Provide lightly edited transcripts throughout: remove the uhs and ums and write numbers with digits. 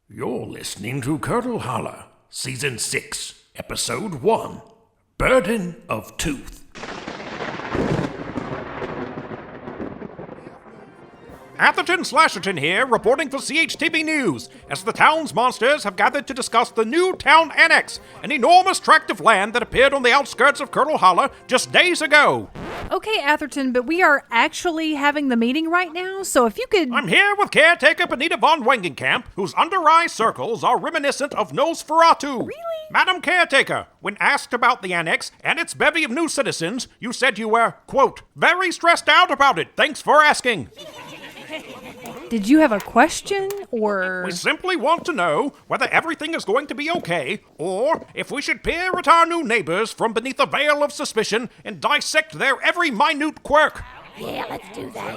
You're listening to Curdle Holler, Season 6, Episode 1, Burden of Tooth. Atherton/Slasherton here, reporting for CHTV News, as the townsmonsters have gathered to discuss the new town annex, an enormous tract of land that appeared on the outskirts of Curdle Holler just days ago. Okay, Atherton, but we are actually having the meeting right now, so if you could... I'm here with caretaker Bonita von Wangencamp, whose under-eye circles are reminiscent of Nosferatu. Really? Madam Caretaker, when asked about the annex and its bevy of new citizens, you said you were, quote, very stressed out about it. Thanks for asking. Did you have a question, or... We simply want to know whether everything is going to be okay, or if we should peer at our new neighbors from beneath a veil of suspicion and dissect their every minute quirk. Yeah, let's do that.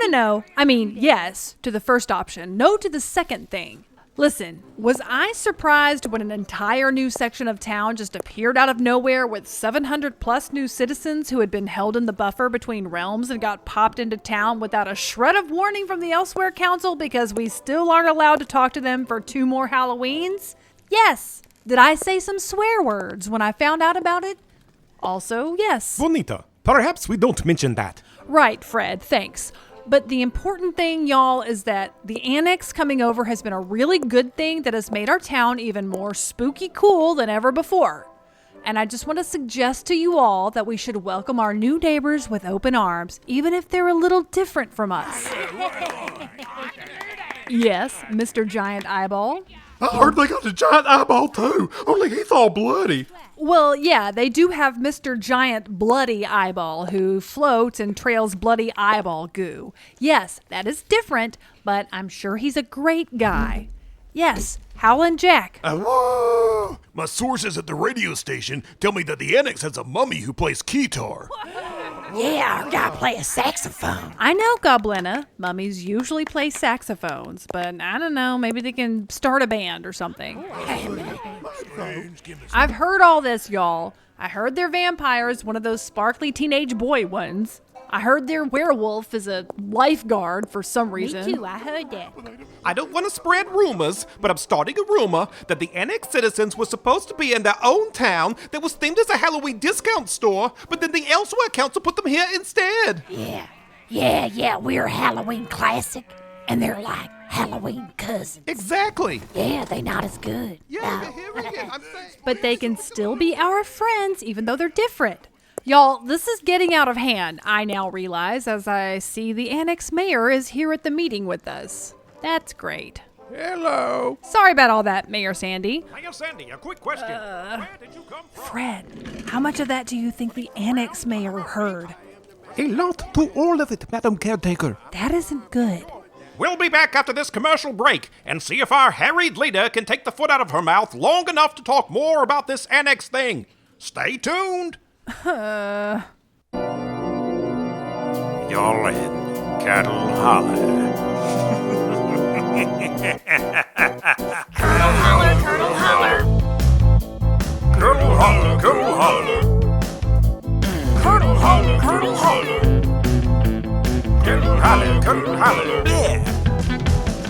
No. I mean, yes, to the first option. No to the second thing. Listen, was I surprised when an entire new section of town just appeared out of nowhere with 700 plus new citizens who had been held in the buffer between realms and got popped into town without a shred of warning from the Elsewhere Council because we still aren't allowed to talk to them for 2 more Halloweens? Yes. Did I say some swear words when I found out about it? Also, yes. Bonita, perhaps we don't mention that. Right, Fred, thanks. But the important thing, y'all, is that the annex coming over has been a really good thing that has made our town even more spooky cool than ever before. And I just want to suggest to you all that we should welcome our new neighbors with open arms, even if they're a little different from us. Yes, Mr. Giant Eyeball. I heard they got a giant eyeball too, only he's all bloody. Well, yeah, they do have Mr. Giant Bloody Eyeball who floats and trails bloody eyeball goo. Yes, that is different, but I'm sure he's a great guy. Yes, Howlin' Jack. My sources at the radio station tell me that the annex has a mummy who plays guitar. Yeah, our guy play a saxophone. I know, Goblina. Mummies usually play saxophones, but I don't know, maybe they can start a band or something. I've heard all this, y'all. I heard they're vampires, one of those sparkly teenage boy ones. I heard their werewolf is a lifeguard for some reason. Me too, I heard that. I don't want to spread rumors, but I'm starting a rumor that the annex citizens were supposed to be in their own town that was themed as a Halloween discount store, but then the Elsewhere Council put them here instead. Yeah, we're a Halloween classic, and they're like Halloween cousins. Exactly. Yeah, they not as good. Yeah, here again, I'm saying. But they can still be our friends, even though they're different. Y'all, this is getting out of hand, I now realize, as I see the annex mayor is here at the meeting with us. That's great. Hello. Sorry about all that, Mayor Sandy. Mayor Sandy, a quick question. Where did you come from? Fred, how much of that do you think the annex mayor heard? A lot to all of it, Madam Caretaker. That isn't good. We'll be back after this commercial break and see if our harried leader can take the foot out of her mouth long enough to talk more about this annex thing. Stay tuned. You're in Curdle Holler. Curdle Holler, Curdle Holler. Curdle Holler, Curdle Holler. Curdle Holler, Curdle Holler. Curdle Holler, Curdle Holler. Yeah.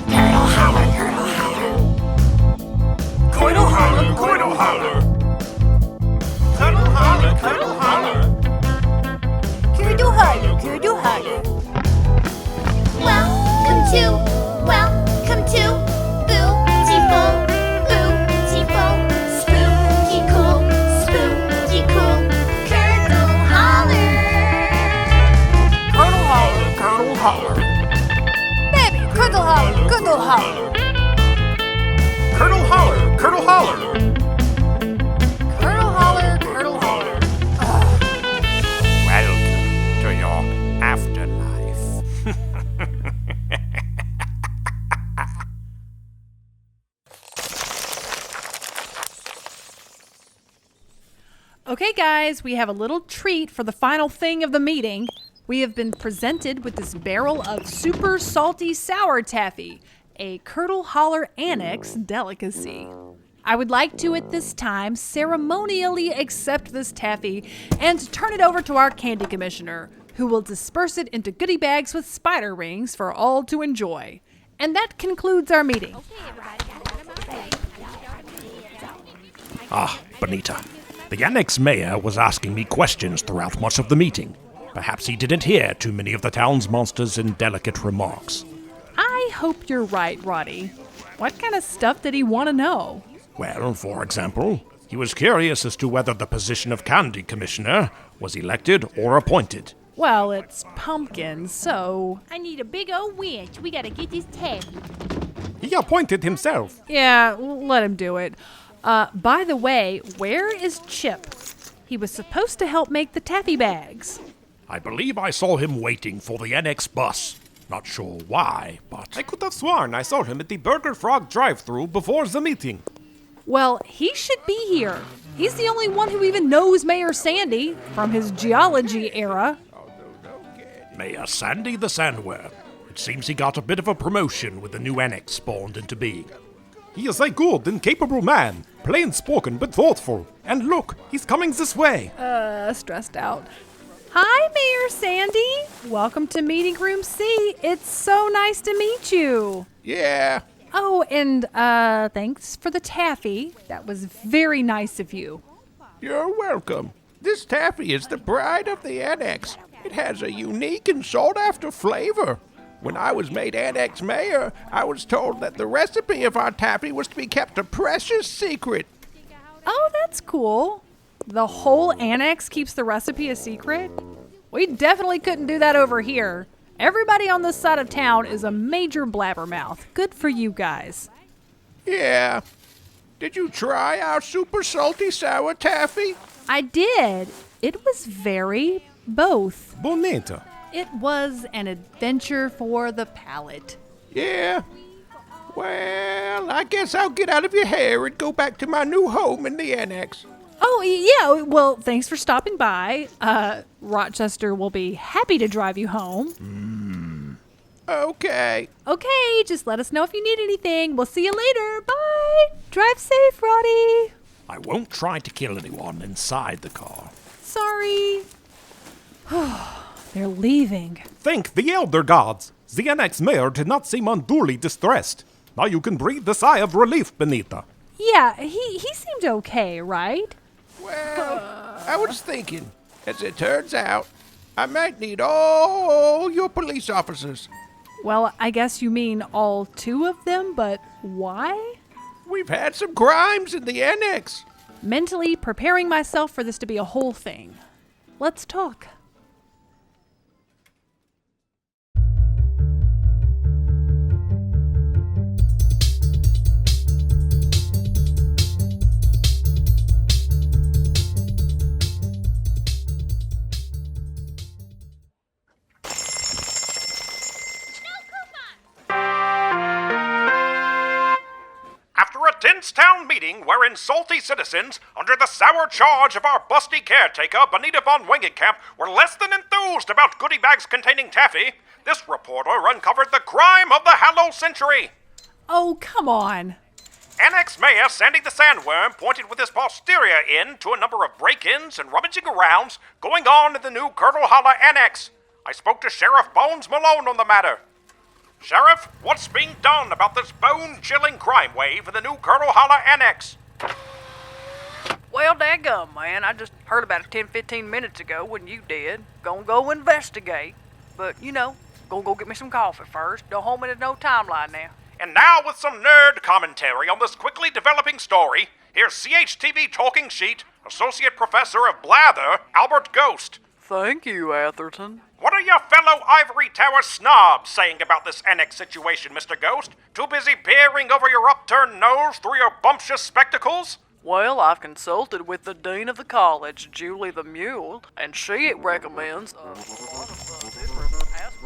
Curdle Holler, Curdle Holler. Curdle Holler, Curdle Holler. Curdle Holler, Curdle Holler. Curdle Holler, Curdle Holler. Welcome to Beautiful, Spooky Cool, Curdle Holler. Curdle Holler, Curdle Holler. Baby, Curdle Holler, Curdle Holler. Curdle Holler, Curdle Holler. Curdle Holler, Curdle Holler. Welcome to your afterlife. Okay, guys, we have a little treat for the final thing of the meeting. We have been presented with this barrel of super salty sour taffy, a Curdle Holler Annex delicacy. I would like to, at this time, ceremonially accept this taffy and turn it over to our candy commissioner, who will disperse it into goodie bags with spider rings for all to enjoy. And that concludes our meeting. Ah, Bonita. The Annex Mayor was asking me questions throughout much of the meeting. Perhaps he didn't hear too many of the townsmonsters' indelicate remarks. I hope you're right, Roddy. What kind of stuff did he want to know? Well, for example, he was curious as to whether the position of Candy Commissioner was elected or appointed. Well, it's pumpkin, so... I need a big old winch. We gotta get this taffy. He appointed himself. Yeah, let him do it. By the way, where is Chip? He was supposed to help make the taffy bags. I believe I saw him waiting for the NX bus. Not sure why, but... I could have sworn I saw him at the Burger Frog drive-thru before the meeting. Well, he should be here. He's the only one who even knows Mayor Sandy from his geology era. Mayor Sandy the Sandworm. It seems he got a bit of a promotion with the new annex spawned into being. He is a good and capable man, plain-spoken but thoughtful. And look, he's coming this way. Stressed out. Hi, Mayor Sandy. Welcome to Meeting Room C. It's so nice to meet you. Yeah. Oh, and thanks for the taffy. That was very nice of you. You're welcome. This taffy is the pride of the Annex. It has a unique and sought-after flavor. When I was made Annex Mayor, I was told that the recipe of our taffy was to be kept a precious secret. Oh, that's cool. The whole annex keeps the recipe a secret? We definitely couldn't do that over here. Everybody on this side of town is a major blabbermouth. Good for you guys. Yeah. Did you try our super salty sour taffy? I did. It was very both. Bonita. It was an adventure for the palate. Yeah. Well, I guess I'll get out of your hair and go back to my new home in the Annex. Oh, yeah. Well, thanks for stopping by. Rochester will be happy to drive you home. Okay. Okay, just let us know if you need anything. We'll see you later. Bye. Drive safe, Roddy. I won't try to kill anyone inside the car. Sorry. They're leaving. Thank the Elder Gods. The Annex Mayor did not seem unduly distressed. Now you can breathe a sigh of relief, Bonita. Yeah, he seemed okay, right? Well, I was thinking, as it turns out, I might need all your police officers. Well, I guess you mean all two of them, but why? We've had some crimes in the Annex. Mentally preparing myself for this to be a whole thing. Let's talk. Tense town meeting wherein salty citizens, under the sour charge of our busty caretaker, Bonita von Wangencamp, were less than enthused about goodie bags containing taffy, this reporter uncovered the crime of the Hallow Century. Oh, come on. Annex Mayor Sandy the Sandworm pointed with his posterior end to a number of break-ins and rummaging-arounds going on in the new Curdle Holler Annex. I spoke to Sheriff Bones Malone on the matter. Sheriff, what's being done about this bone-chilling crime wave in the new Curdle Holler Annex? Well, daggum, man. I just heard about it 10-15 minutes ago when you did. Gonna go investigate. But, gonna go get me some coffee first. Don't hold me to no timeline now. And now with some nerd commentary on this quickly developing story, here's CHTV Talking Sheet, Associate Professor of Blather, Albert Ghost. Thank you, Atherton. What are your fellow Ivory Tower snobs saying about this annex situation, Mr. Ghost? Too busy peering over your upturned nose through your bumptious spectacles? Well, I've consulted with the dean of the college, Julie the Mule, and she recommends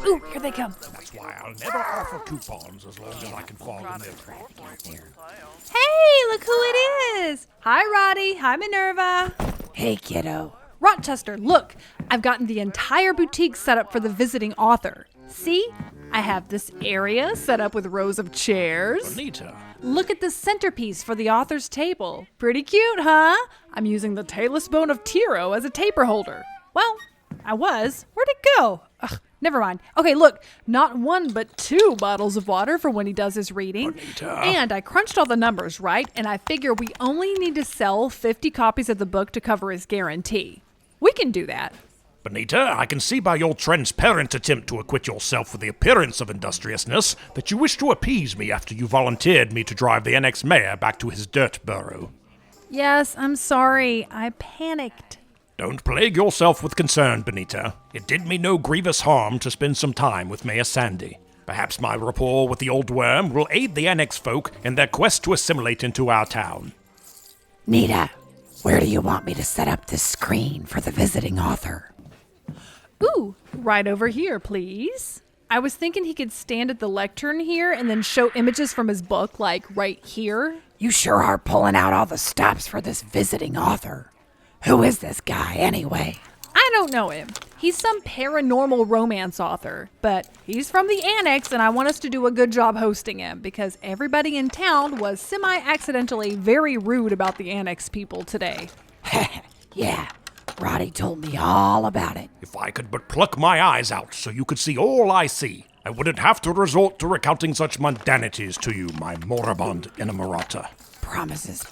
Ooh, here they come. That's why I'll never offer coupons as long as I can fall in their trap. Hey, look who it is. Hi, Roddy. Hi, Minerva. Hey, kiddo. Rochester, look. I've gotten the entire boutique set up for the visiting author. See? I have this area set up with rows of chairs. Bonita. Look at this centerpiece for the author's table. Pretty cute, huh? I'm using the talus bone of Tiro as a taper holder. Well, I was. Where'd it go? Ugh, Never mind. Okay, look, not 1 but 2 bottles of water for when he does his reading. Bonita. And I crunched all the numbers, right? And I figure we only need to sell 50 copies of the book to cover his guarantee. We can do that. Bonita, I can see by your transparent attempt to acquit yourself with the appearance of industriousness that you wish to appease me after you volunteered me to drive the Annex Mayor back to his dirt burrow. Yes, I'm sorry. I panicked. Don't plague yourself with concern, Bonita. It did me no grievous harm to spend some time with Mayor Sandy. Perhaps my rapport with the old worm will aid the Annex folk in their quest to assimilate into our town. Nita, where do you want me to set up this screen for the visiting author? Ooh, right over here, please. I was thinking he could stand at the lectern here and then show images from his book, like right here. You sure are pulling out all the stops for this visiting author. Who is this guy, anyway? I don't know him. He's some paranormal romance author, but he's from the Annex and I want us to do a good job hosting him because everybody in town was semi-accidentally very rude about the Annex people today. Yeah, Roddy told me all about it. If I could but pluck my eyes out so you could see all I see, I wouldn't have to resort to recounting such mundanities to you, my moribund inamorata. Promises.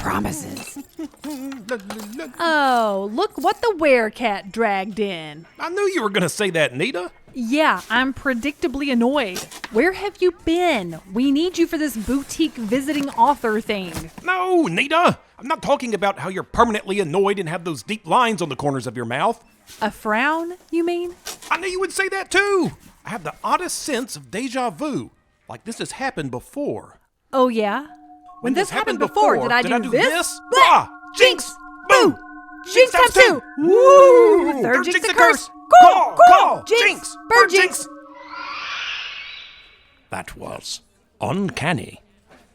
Oh, look what the werecat dragged in. I knew you were going to say that, Nita. Yeah, I'm predictably annoyed. Where have you been? We need you for this boutique visiting author thing. No, Nita. I'm not talking about how you're permanently annoyed and have those deep lines on the corners of your mouth. A frown, you mean? I knew you would say that too. I have the oddest sense of deja vu. Like this has happened before. Oh, yeah? When this happened before, did I do this? Blah! Jinx! Boo! Jinx times 2! Woo! Third jinx a curse! Call! Jinx! Bird jinx! That was uncanny.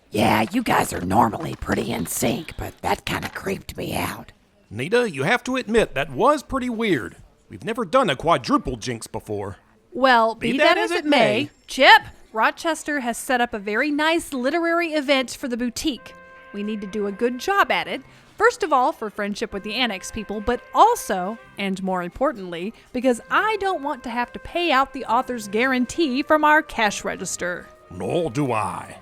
Yeah, you guys are normally pretty in sync, but that kind of creeped me out. Nita, you have to admit that was pretty weird. We've never done a quadruple jinx before. Well, be that as it may, Chip, Rochester has set up a very nice literary event for the boutique. We need to do a good job at it. First of all, for friendship with the Annex people, but also, and more importantly, because I don't want to have to pay out the author's guarantee from our cash register. Nor do I.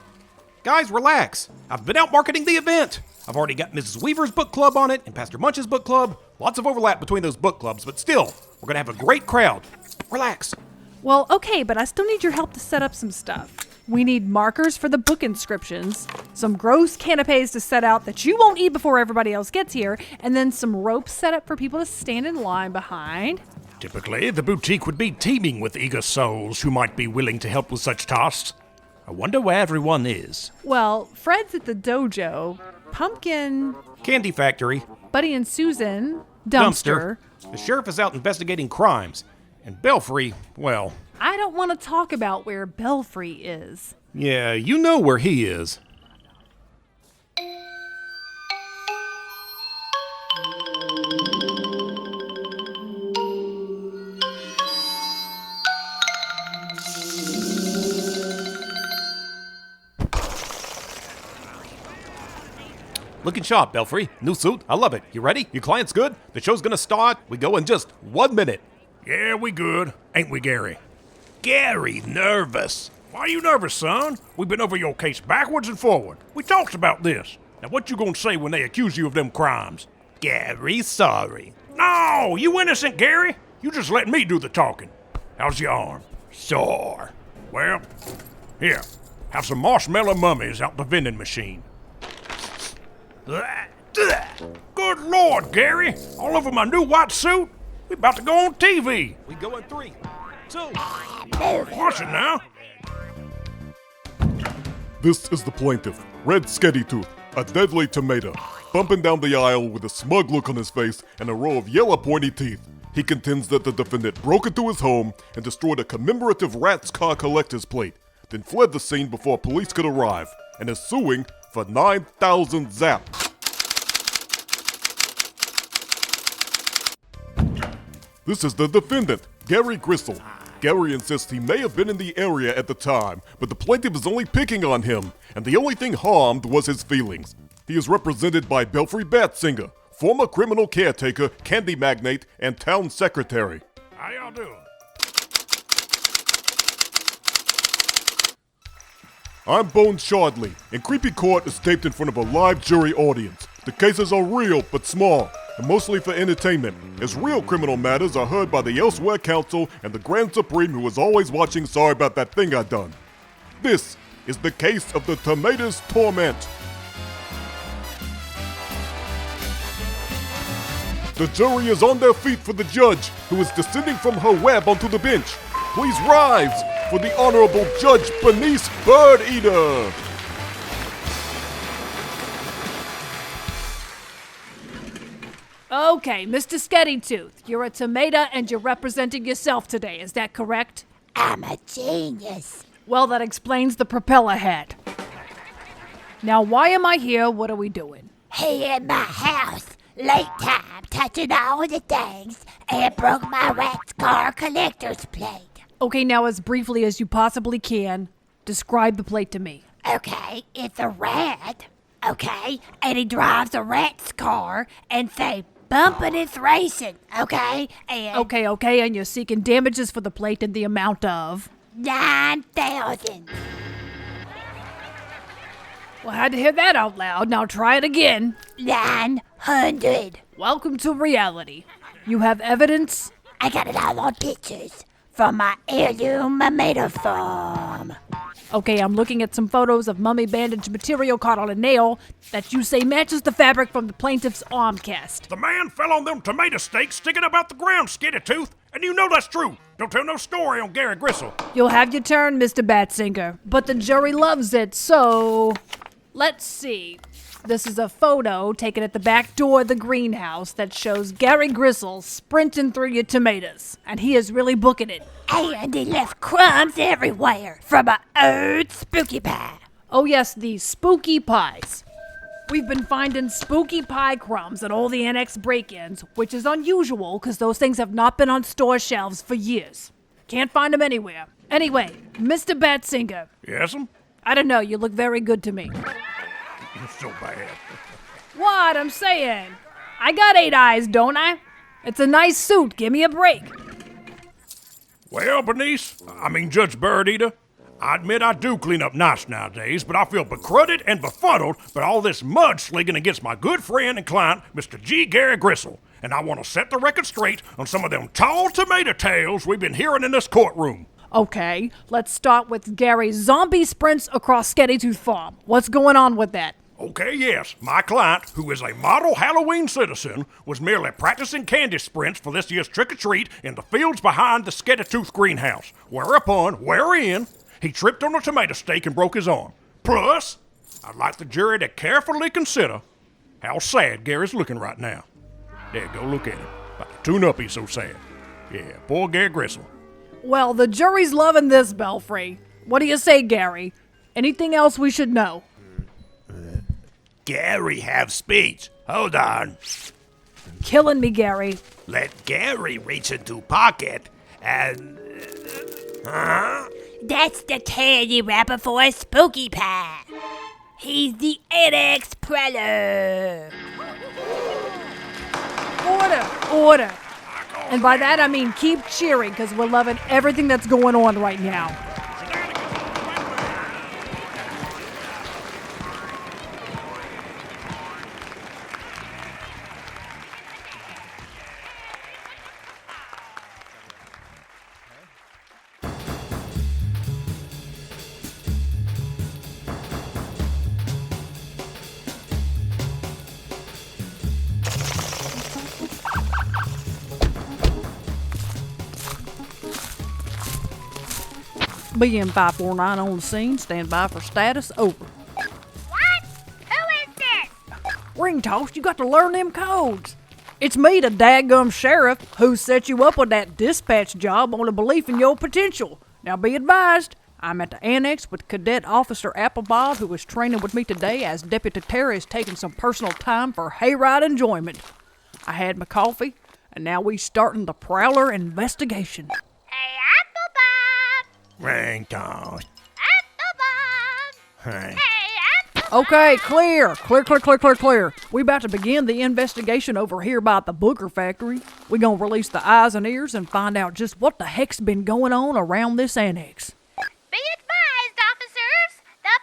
Guys, relax. I've been out marketing the event. I've already got Mrs. Weaver's book club on it and Pastor Munch's book club. Lots of overlap between those book clubs, but still, we're going to have a great crowd. Relax. Well, okay, but I still need your help to set up some stuff. We need markers for the book inscriptions, some gross canapes to set out that you won't eat before everybody else gets here, and then some ropes set up for people to stand in line behind. Typically, the boutique would be teeming with eager souls who might be willing to help with such tasks. I wonder where everyone is. Well, Fred's at the dojo, Pumpkin, Candy Factory. Buddy and Susan, Dumpster. The sheriff is out investigating crimes. And Belfry, well... I don't want to talk about where Belfry is. Yeah, you know where he is. Looking sharp, Belfry. New suit. I love it. You ready? Your client's good? The show's gonna start. We go in just 1 minute. Yeah, we good. Ain't we, Gary? Gary, nervous. Why are you nervous, son? We've been over your case backwards and forward. We talked about this. Now, what you gonna say when they accuse you of them crimes? Gary, sorry. No, you innocent, Gary. You just let me do the talking. How's your arm? Sore. Well, here. Have some marshmallow mummies out the vending machine. Good Lord, Gary. All over my new white suit. We about to go on TV. We go in 3, 2... Watch it now. This is the plaintiff, Red Skettytooth, a deadly tomato, bumping down the aisle with a smug look on his face and a row of yellow pointy teeth. He contends that the defendant broke into his home and destroyed a commemorative Rat's Car collector's plate, then fled the scene before police could arrive, and is suing for 9,000 zap. This is the defendant, Gary Gristle. Gary insists he may have been in the area at the time, but the plaintiff is only picking on him, and the only thing harmed was his feelings. He is represented by Belfry Batsinger, former criminal caretaker, candy magnate, and town secretary. How y'all doing? I'm Bones Shardley, and Creepy Court is taped in front of a live jury audience. The cases are real but small, and mostly for entertainment, as real criminal matters are heard by the Elsewhere Council and the Grand Supreme who is always watching Sorry About That Thing I Done. This is the case of the Tomatoes Torment. The jury is on their feet for the judge, who is descending from her web onto the bench. Please rise for the Honorable Judge Bernice Bird Eater. Okay, Mr. Skettytooth, you're a tomato and you're representing yourself today, is that correct? I'm a genius. Well, that explains the propeller head. Now, why am I here? What are we doing? Here in my house, late time, touching all the things, and broke my rat's car collector's plate. Okay, now as briefly as you possibly can, describe the plate to me. Okay, it's a rat. Okay, and he drives a rat's car and say, bumping and racing. Okay, and Okay, and you're seeking damages for the plate in the amount of... 9,000. Well, I had to hear that out loud. Now try it again. 900. Welcome to reality. You have evidence? I got it all on pictures from my heirloom tomato farm. Okay, I'm looking at some photos of mummy bandage material caught on a nail that you say matches the fabric from the plaintiff's arm cast. The man fell on them tomato stakes sticking up out the ground, Skitty-tooth, and you know that's true. Don't tell no story on Gary Gristle. You'll have your turn, Mr. Batsinger, but the jury loves it, so... Let's see. This is a photo taken at the back door of the greenhouse that shows Gary Gristle sprinting through your tomatoes, and he is really booking it. And he left crumbs everywhere from an old spooky pie. Oh yes, these spooky pies. We've been finding spooky pie crumbs at all the Annex break-ins, which is unusual because those things have not been on store shelves for years. Can't find them anywhere. Anyway, Mr. Batsinger. Yes'm? I don't know, you look very good to me. You're so bad. What I'm saying? I got 8 eyes, don't I? It's a nice suit, give me a break. Well, Judge Bird Eater, I admit I do clean up nice nowadays, but I feel becruded and befuddled by all this mudslinging against my good friend and client, Mr. G. Gary Gristle, and I want to set the record straight on some of them tall tomato tales we've been hearing in this courtroom. Okay, let's start with Gary's zombie sprints across Skettytooth Farm. What's going on with that? Okay, yes, my client, who is a model Halloween citizen, was merely practicing candy sprints for this year's trick-or-treat in the fields behind the Skettytooth greenhouse, wherein he tripped on a tomato stake and broke his arm. Plus, I'd like the jury to carefully consider how sad Gary's looking right now. There, go look at him. About to tune up, he's so sad. Yeah, poor Gary Gristle. Well, the jury's loving this, Belfry. What do you say, Gary? Anything else we should know? Gary have speech. Hold on. Killing me, Gary. Let Gary reach into pocket and... That's the candy wrapper for a spooky pie. He's the Annex Prowler. Order. And by that I mean keep cheering, because we're loving everything that's going on right now. BM 549 on the scene. Stand by for status. Over. What? Who is this? Ring toss, you got to learn them codes. It's me, the daggum sheriff, who set you up with that dispatch job on a belief in your potential. Now be advised, I'm at the Annex with Cadet Officer Applebob, who is training with me today as Deputy Terry is taking some personal time for hayride enjoyment. I had my coffee, and now we starting the Prowler investigation. Hey, Applebob! Ring toss. Applebob! Hey. Hey, Applebob! Okay, clear. We about to begin the investigation over here by the Booger Factory. We gonna release the eyes and ears and find out just what the heck's been going on around this annex. Be advised, officers! The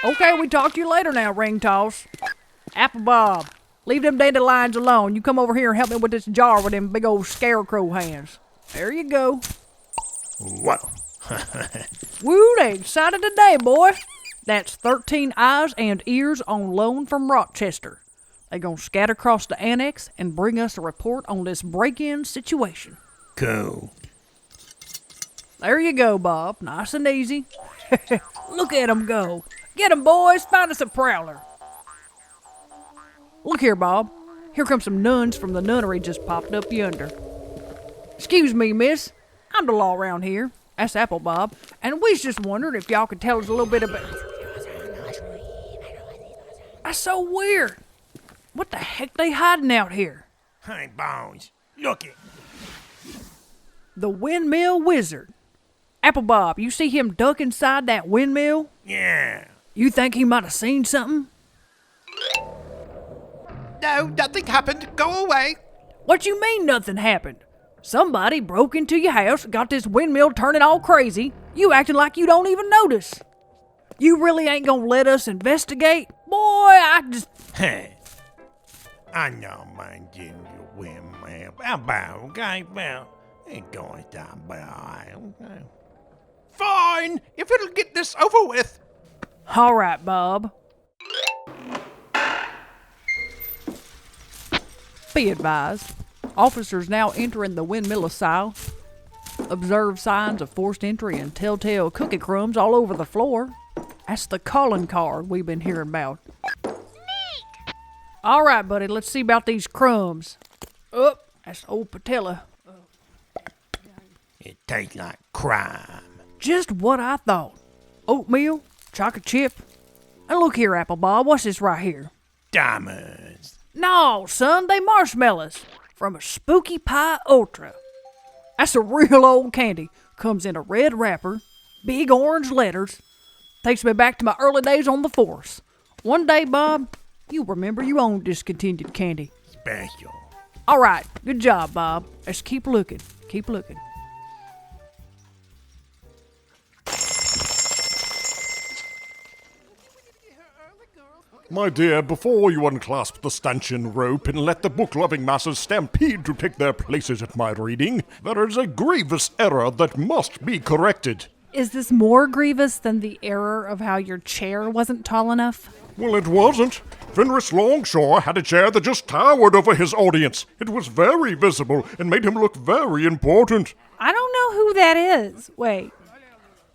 Okay, we talk to you later now, Ring Toss. Applebob, leave them dandelions alone. You come over here and help me with this jar with them big old scarecrow hands. There you go. Whoa. Woo, they excited today, boy. That's 13 eyes and ears on loan from Rochester. They gonna scatter across the annex and bring us a report on this break-in situation. Cool. There you go, Bob. Nice and easy. Look at 'em go. Get 'em, boys. Find us a prowler. Look here, Bob. Here come some nuns from the nunnery just popped up yonder. Excuse me, miss. I'm the law around here. That's Applebob. And we was just wondering if y'all could tell us a little bit about... That's so weird. What the heck they hiding out here? Hey, boys. Look it. The Windmill Wizard. Applebob, you see him duck inside that windmill? Yeah. You think he might have seen something? No, nothing happened. Go away. What you mean nothing happened? Somebody broke into your house, got this windmill turning all crazy. You acting like you don't even notice. You really ain't gonna let us investigate? Boy, I just... Hey. I know, man, you windmill. Okay, well, ain't going down by. Okay. Fine, if it'll get this over with. All right, Bob. Be advised, officers now entering the windmill asile. Observe signs of forced entry and telltale cookie crumbs all over the floor. That's the calling card we've been hearing about. All right, buddy, let's see about these crumbs. Oh, that's old patella. It tastes like crime. Just what I thought. Oatmeal, chocolate chip. And look here, Applebob, what's this right here? Diamonds. No, son, they marshmallows from a Spooky Pie Ultra. That's a real old candy. Comes in a red wrapper, big orange letters. Takes me back to my early days on the force. One day, Bob, you'll remember your own discontinued candy. Special. All right, good job, Bob. Let's keep looking. Keep looking. My dear, before you unclasp the stanchion rope and let the book-loving masses stampede to take their places at my reading, there is a grievous error that must be corrected. Is this more grievous than the error of how your chair wasn't tall enough? Well, it wasn't. Fenris Longshore had a chair that just towered over his audience. It was very visible and made him look very important. I don't know who that is. Wait,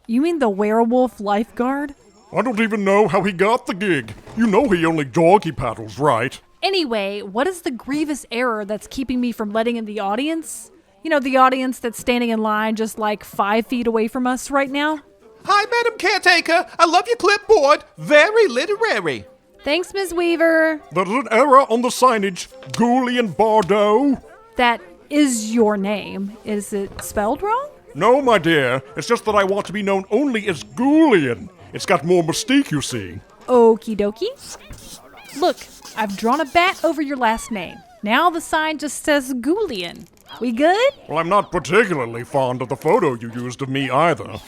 you mean the werewolf lifeguard? I don't even know how he got the gig. You know he only doggy paddles, right? Anyway, what is the grievous error that's keeping me from letting in the audience? You know, the audience that's standing in line just like 5 feet away from us right now? Hi, Madam Caretaker. I love your clipboard. Very literary. Thanks, Ms. Weaver. There's an error on the signage. Ghoulian Bardo. That is your name. Is it spelled wrong? No, my dear. It's just that I want to be known only as Ghoulian. It's got more mystique, you see. Okie dokie. Look, I've drawn a bat over your last name. Now the sign just says Ghoulian. We good? Well, I'm not particularly fond of the photo you used of me either.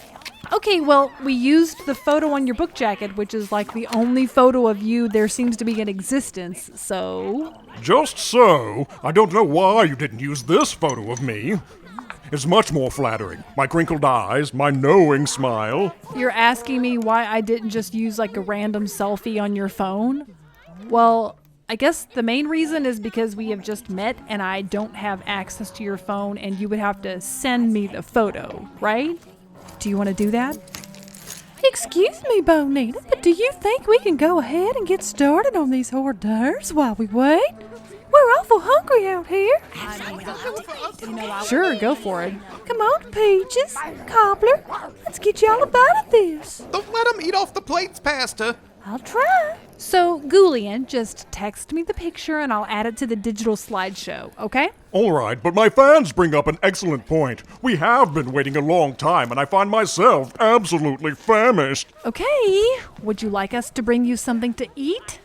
Okay, well, we used the photo on your book jacket, which is like the only photo of you there seems to be in existence, so... Just so, I don't know why you didn't use this photo of me. It's much more flattering. My crinkled eyes, my knowing smile. You're asking me why I didn't just use like a random selfie on your phone? Well, I guess the main reason is because we have just met and I don't have access to your phone and you would have to send me the photo, right? Do you want to do that? Excuse me, Bonita, but do you think we can go ahead and get started on these hors d'oeuvres while we wait? We're awful hungry out here. Sure, go for it. Come on, Peaches, Cobbler, let's get y'all about this. Don't let him eat off the plates, Pastor. I'll try. So, Ghoulian, just text me the picture and I'll add it to the digital slideshow, okay? All right, but my fans bring up an excellent point. We have been waiting a long time, and I find myself absolutely famished. Okay. Would you like us to bring you something to eat?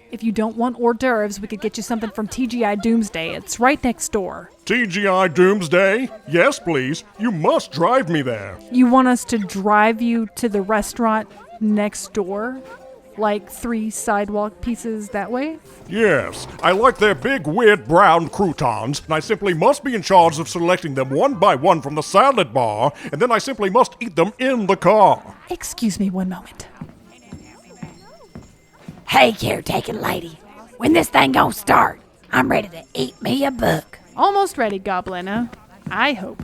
If you don't want hors d'oeuvres, we could get you something from TGI Doomsday. It's right next door. TGI Doomsday? Yes, please. You must drive me there. You want us to drive you to the restaurant next door? Like 3 sidewalk pieces that way? Yes, I like their big, weird brown croutons, and I simply must be in charge of selecting them one by one from the salad bar, and then I simply must eat them in the car. Excuse me one moment. Hey, caretaking lady. When this thing gonna start? I'm ready to eat me a book. Almost ready, Goblina. I hope.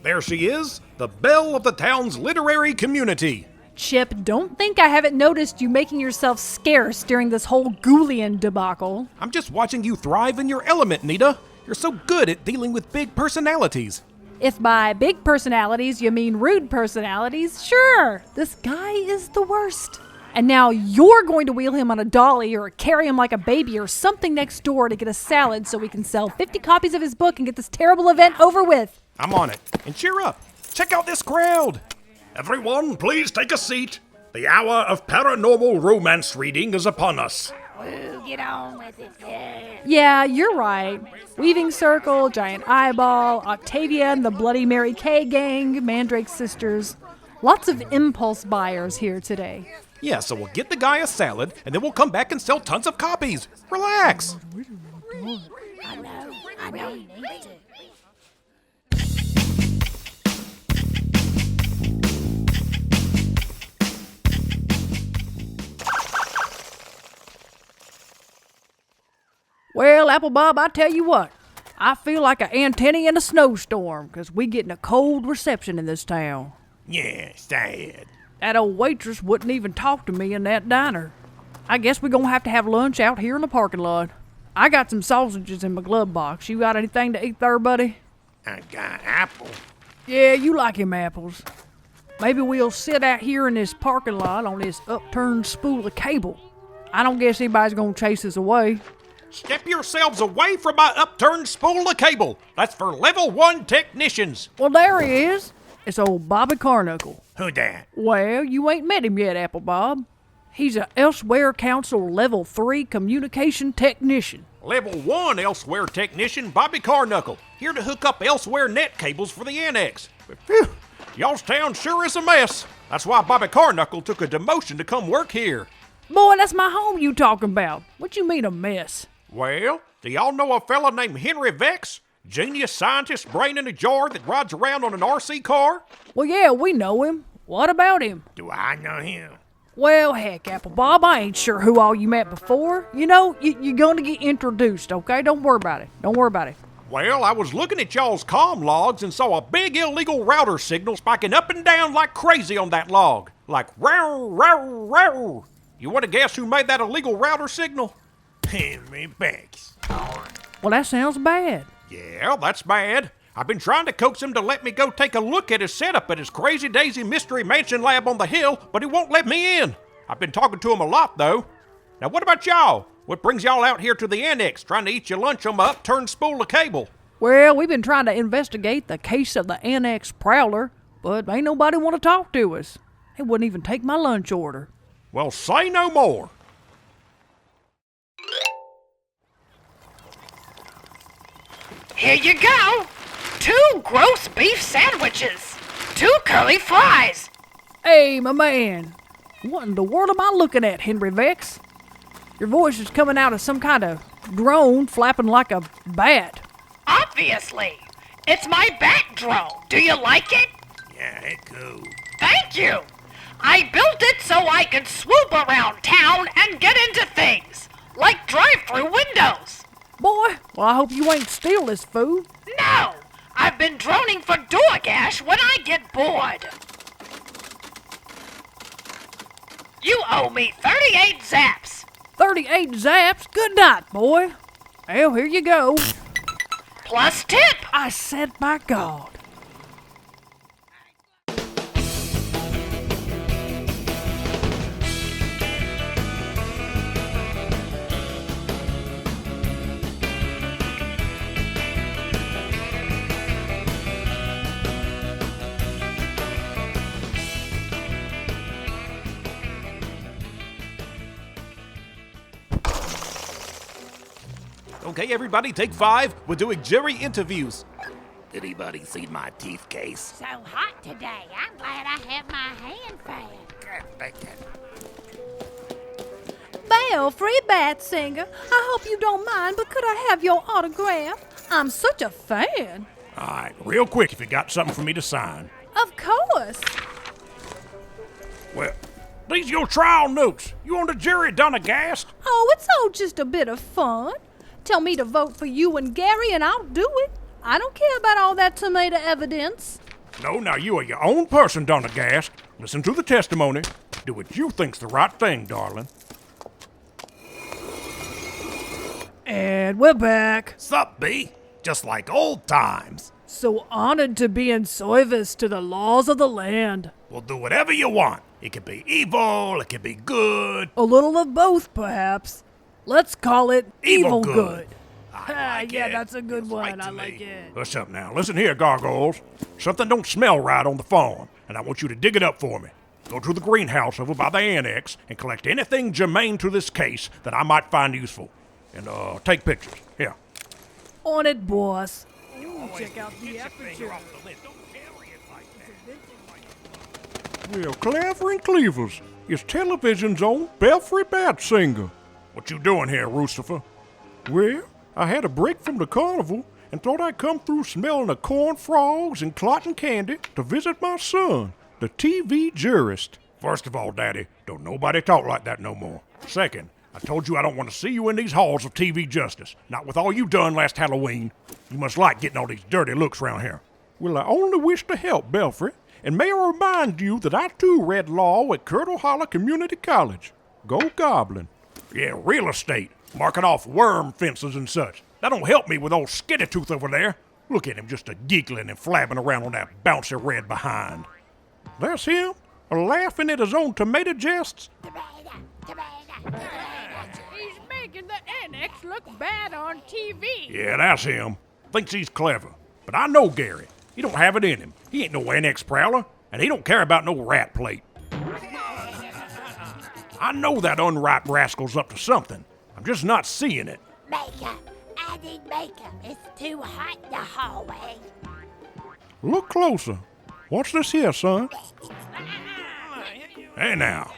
There she is, the belle of the town's literary community. Chip, don't think I haven't noticed you making yourself scarce during this whole Ghoulian debacle. I'm just watching you thrive in your element, Nita. You're so good at dealing with big personalities. If by big personalities you mean rude personalities, sure, this guy is the worst. And now you're going to wheel him on a dolly or carry him like a baby or something next door to get a salad so we can sell 50 copies of his book and get this terrible event over with. I'm on it. And cheer up. Check out this crowd. Everyone, please take a seat. The hour of paranormal romance reading is upon us. Woo, get on with it, yeah. Yeah, you're right. Weaving Circle, Giant Eyeball, Octavia and the Bloody Mary K gang, Mandrake Sisters. Lots of impulse buyers here today. Yeah, so we'll get the guy a salad, and then we'll come back and sell tons of copies. Relax. I know you need to. Well, Applebob, I tell you what. I feel like an antenna in a snowstorm, 'cause we getting a cold reception in this town. Yeah, sad. That old waitress wouldn't even talk to me in that diner. I guess we're gonna have to have lunch out here in the parking lot. I got some sausages in my glove box. You got anything to eat there, buddy? I got apple. Yeah, you like him apples. Maybe we'll sit out here in this parking lot on this upturned spool of cable. I don't guess anybody's gonna chase us away. Step yourselves away from my upturned spool of cable. That's for level 1 technicians. Well, there he is. It's old Bobby Carnuckle. Who dat? Well, you ain't met him yet, Applebob. He's a Elsewhere Council Level 3 communication technician. Level 1 Elsewhere technician Bobby Carnuckle, here to hook up Elsewhere net cables for the Annex. But phew, y'all's town sure is a mess. That's why Bobby Carnuckle took a demotion to come work here. Boy, that's my home you talking about. What you mean a mess? Well, do y'all know a fella named Henry Vex? Genius scientist brain in a jar that rides around on an RC car? Well, yeah, we know him. What about him? Do I know him? Well, heck, Applebob, I ain't sure who all you met before. You know, you're gonna get introduced, okay? Don't worry about it. Don't worry about it. Well, I was looking at y'all's comm logs and saw a big illegal router signal spiking up and down like crazy on that log. Like, row, row, row. You want to guess who made that illegal router signal? Henry Vex. Well, that sounds bad. Yeah, that's bad. I've been trying to coax him to let me go take a look at his setup at his Crazy Daisy Mystery Mansion Lab on the hill, but he won't let me in. I've been talking to him a lot, though. Now, what about y'all? What brings y'all out here to the Annex, trying to eat your lunch on my upturned spool of cable? Well, we've been trying to investigate the case of the Annex Prowler, but ain't nobody want to talk to us. They wouldn't even take my lunch order. Well, say no more. Here you go. 2 gross beef sandwiches. 2 curly fries. Hey, my man. What in the world am I looking at, Henry Vex? Your voice is coming out of some kind of drone flapping like a bat. Obviously. It's my bat drone. Do you like it? Yeah, it cool. Thank you. I built it so I could swoop around town and get into things, like drive-through windows. Boy, well, I hope you ain't steal this food. No, I've been droning for DoorDash when I get bored. You owe me 38 zaps. 38 zaps? Good night, boy. Well, here you go. Plus tip. I said, my God. Okay, everybody, take 5. We're doing jury interviews. Anybody see my teeth case? So hot today. I'm glad I have my hand fan. Belfry Batsinger. I hope you don't mind, but could I have your autograph? I'm such a fan. All right, real quick if you got something for me to sign. Of course. Well, these your trial notes. You on the jury done aghast? Oh, it's all just a bit of fun. Tell me to vote for you and Gary and I'll do it. I don't care about all that tomato evidence. No, now you are your own person done aghast. Listen to the testimony. Do what you think's the right thing, darling. And we're back. Sup, B? Just like old times. So honored to be in service to the laws of the land. We'll do whatever you want. It could be evil, it could be good. A little of both, perhaps. Let's call it Evil evil good. good. I like Yeah, it. that's a good Feels one. right to I me. like it. What's up now? Listen here, gargoyles. Something don't smell right on the farm, and I want you to dig it up for me. Go to the greenhouse over by the annex and collect anything germane to this case that I might find useful. And, take pictures. Here. On it, boss. Check out the aperture. Well, Clever and Cleavers, it's television's own Belfry Batsinger. What you doing here, Lucifer? Well, I had a break from the carnival and thought I'd come through smelling of corn frogs and cotton candy to visit my son, the TV jurist. First of all, Daddy, don't nobody talk like that no more. Second, I told you I don't want to see you in these halls of TV justice. Not with all you done last Halloween. You must like getting all these dirty looks around here. Well, I only wish to help, Belfry, and may I remind you that I too read law at Curdle Holler Community College. Go Goblin. Yeah, real estate. Marking off worm fences and such. That don't help me with old Skinny Tooth over there. Look at him just a-giggling and flabbing around on that bouncy red behind. That's him, laughing at his own tomato jests. He's making the annex look bad on TV. Yeah, that's him. Thinks he's clever. But I know Gary. He don't have it in him. He ain't no Annex Prowler, and he don't care about no rat plate. I know that unripe rascal's up to something. I'm just not seeing it. Makeup. I need makeup. It's too hot in the hallway. Look closer. What's this here, son? Hey now,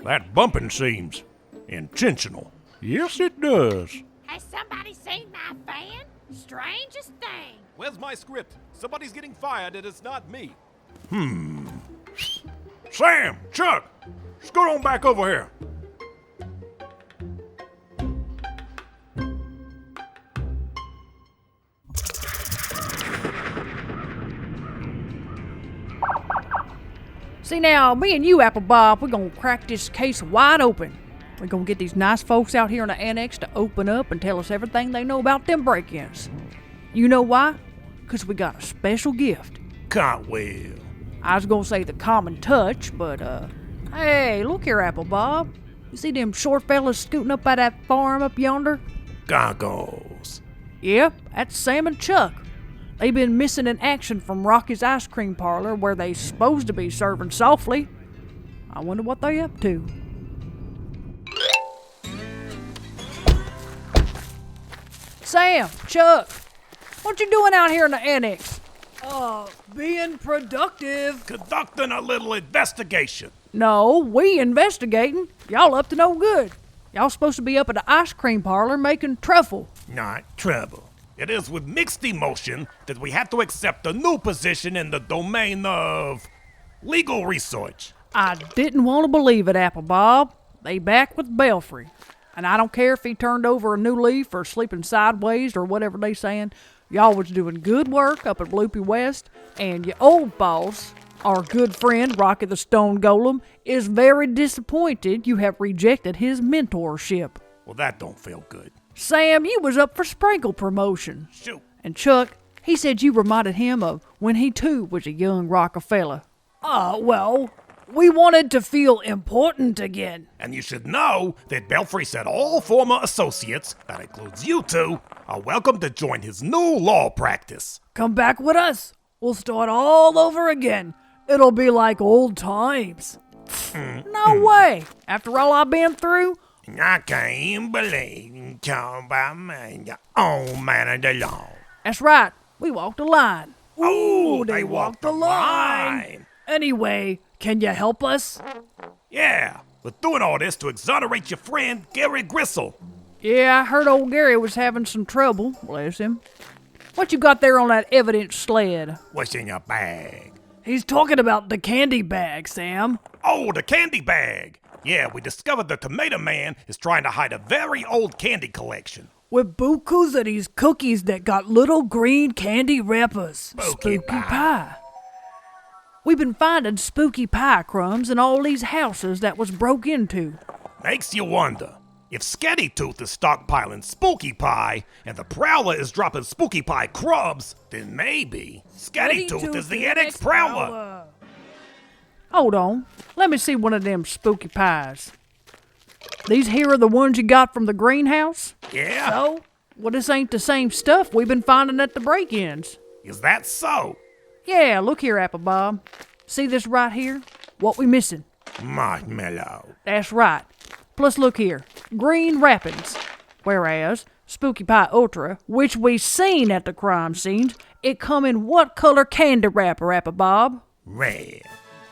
that bumping seems intentional. Yes, it does. Has somebody seen my fan? Strangest thing. Where's my script? Somebody's getting fired and it's not me. Sam, Chuck, scoot on back over here. See now, me and you, Applebob, we're gonna crack this case wide open. We're gonna get these nice folks out here in the annex to open up and tell us everything they know about them break-ins. You know why? 'Cause we got a special gift. Can't well. I was gonna say the common touch, but, hey, look here, Applebob. You see them short fellas scooting up by that farm up yonder? Goggles. Yep, that's Sam and Chuck. They been missing in action from Rocky's ice cream parlor where they supposed to be serving softly. I wonder what they up to. Sam, Chuck, what you doing out here in the annex? Being productive. Conducting a little investigation. No, we investigating. Y'all up to no good. Y'all supposed to be up at the ice cream parlor making truffle. Not trouble. It is with mixed emotion that we have to accept a new position in the domain of legal research. I didn't want to believe it, Applebob. They back with Belfry. And I don't care if he turned over a new leaf or sleeping sideways or whatever they saying. Y'all was doing good work up at Bloopy West, and your old boss, our good friend Rocky the Stone Golem, is very disappointed you have rejected his mentorship. Well, that don't feel good. Sam, you was up for sprinkle promotion. Shoot. And Chuck, he said you reminded him of when he too was a young Rockefeller. Well, we wanted to feel important again. And you should know that Belfry said all former associates, that includes you two, are welcome to join his new law practice. Come back with us. We'll start all over again. It'll be like old times. No way. After all I've been through, I can't believe you come by me, your own man of the law. that's right. We walked the line. Oh, Anyway, can you help us? Yeah, We're doing all this to exonerate your friend, Gary Gristle. Yeah, I heard old Gary was having some trouble, bless him. What you got there on that evidence sled? What's in your bag? He's talking about the candy bag, Sam. Oh, the candy bag. Yeah, we discovered the Tomato Man is trying to hide a very old candy collection. With bukus of these cookies that got little green candy wrappers. Spooky pie. We've been finding spooky pie crumbs in all these houses that was broke into. Makes you wonder. If Scattytooth is stockpiling spooky pie and the Prowler is dropping spooky pie crumbs, then maybe Scattytooth is the Annex Prowler. Hold on. Let me see one of them spooky pies. These here are the ones you got from the greenhouse? Yeah? So? Well, this ain't the same stuff we've been finding at the break-ins. Is that so? Yeah, look here, Applebob. See this right here? What we missing? Marshmallow. That's right. Plus look here. Green wrappings. Whereas, Spooky Pie Ultra, which we seen at the crime scenes, it come in what color candy wrapper, Applebob? Red.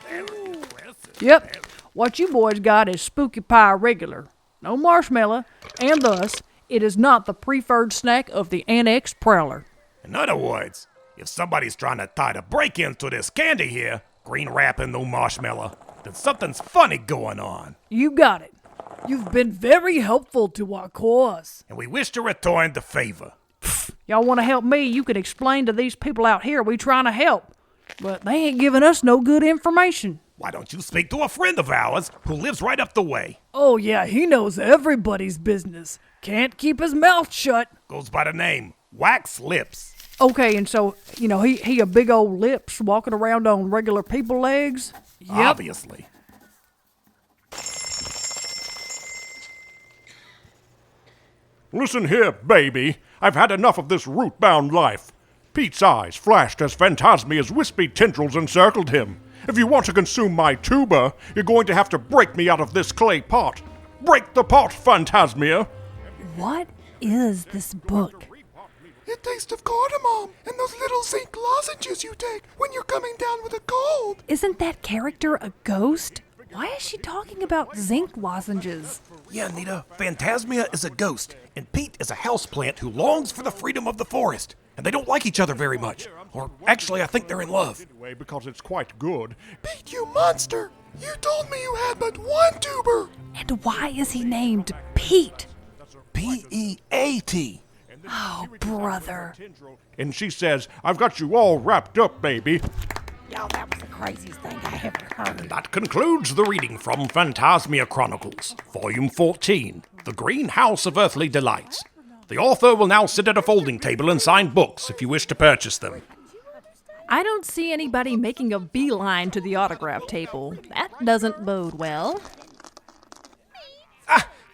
Very impressive. Yep. What you boys got is Spooky Pie Regular. No marshmallow, and thus, it is not the preferred snack of the Annex Prowler. In other words, if somebody's trying to tie the break-ins to this candy here, green wrapping, no marshmallow, then something's funny going on. You got it. You've been very helpful to our cause. And we wish to return the favor. Y'all want to help me, you can explain to these people out here we trying to help. But they ain't giving us no good information. Why don't you speak to a friend of ours who lives right up the way? Oh yeah, he knows everybody's business. Can't keep his mouth shut. Goes by the name Wax Lips. Okay, and so, he a big old lips walking around on regular people legs? Yep. Obviously. Listen here, baby. I've had enough of this root-bound life. Pete's eyes flashed as Phantasmia's wispy tendrils encircled him. If you want to consume my tuber, you're going to have to break me out of this clay pot. Break the pot, Phantasmia! What is this book? It tastes of cardamom and those little zinc lozenges you take when you're coming down with a cold. Isn't that character a ghost? Why is she talking about zinc lozenges? Yeah, Nita, Phantasmia is a ghost, and Pete is a houseplant who longs for the freedom of the forest. And they don't like each other very much. Or actually, I think they're in love. Anyway, because it's quite good. Pete, you monster! You told me you had but one tuber! And why is he named Pete? P-E-A-T. Oh, brother. And she says, I've got you all wrapped up, baby. Yo, that was the craziest thing I ever heard. That concludes the reading from Phantasmia Chronicles, Volume 14, The Greenhouse of Earthly Delights. The author will now sit at a folding table and sign books if you wish to purchase them. I don't see anybody making a beeline to the autograph table. That doesn't bode well.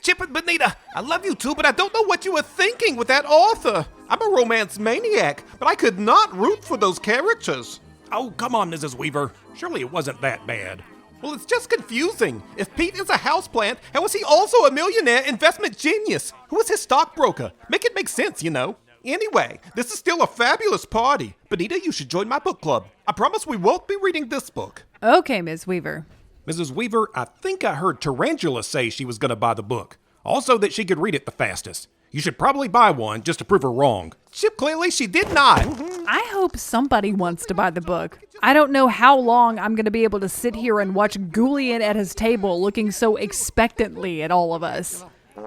Chip and Bonita, I love you too, but I don't know what you were thinking with that author. I'm a romance maniac, but I could not root for those characters. Oh, come on, Mrs. Weaver. Surely it wasn't that bad. Well, it's just confusing. If Pete is a houseplant, how is he also a millionaire investment genius? Who is his stockbroker? Make it make sense, you know. Anyway, this is still a fabulous party. Bonita, you should join my book club. I promise we won't be reading this book. Okay, Ms. Weaver. Mrs. Weaver, I think I heard Tarantula say she was going to buy the book. Also that she could read it the fastest. You should probably buy one just to prove her wrong. Chip, clearly she did not. I hope somebody wants to buy the book. I don't know how long I'm going to be able to sit here and watch Ghoulian at his table looking so expectantly at all of us.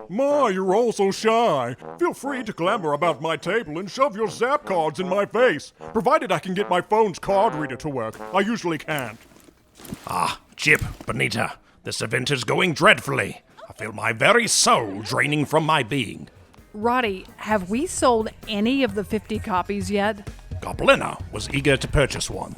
Ma, you're all so shy. Feel free to clamor about my table and shove your zap cards in my face, provided I can get my phone's card reader to work. I usually can't. Chip, Bonita, this event is going dreadfully. I feel my very soul draining from my being. Roddy, have we sold any of the 50 copies yet? Goblina was eager to purchase one.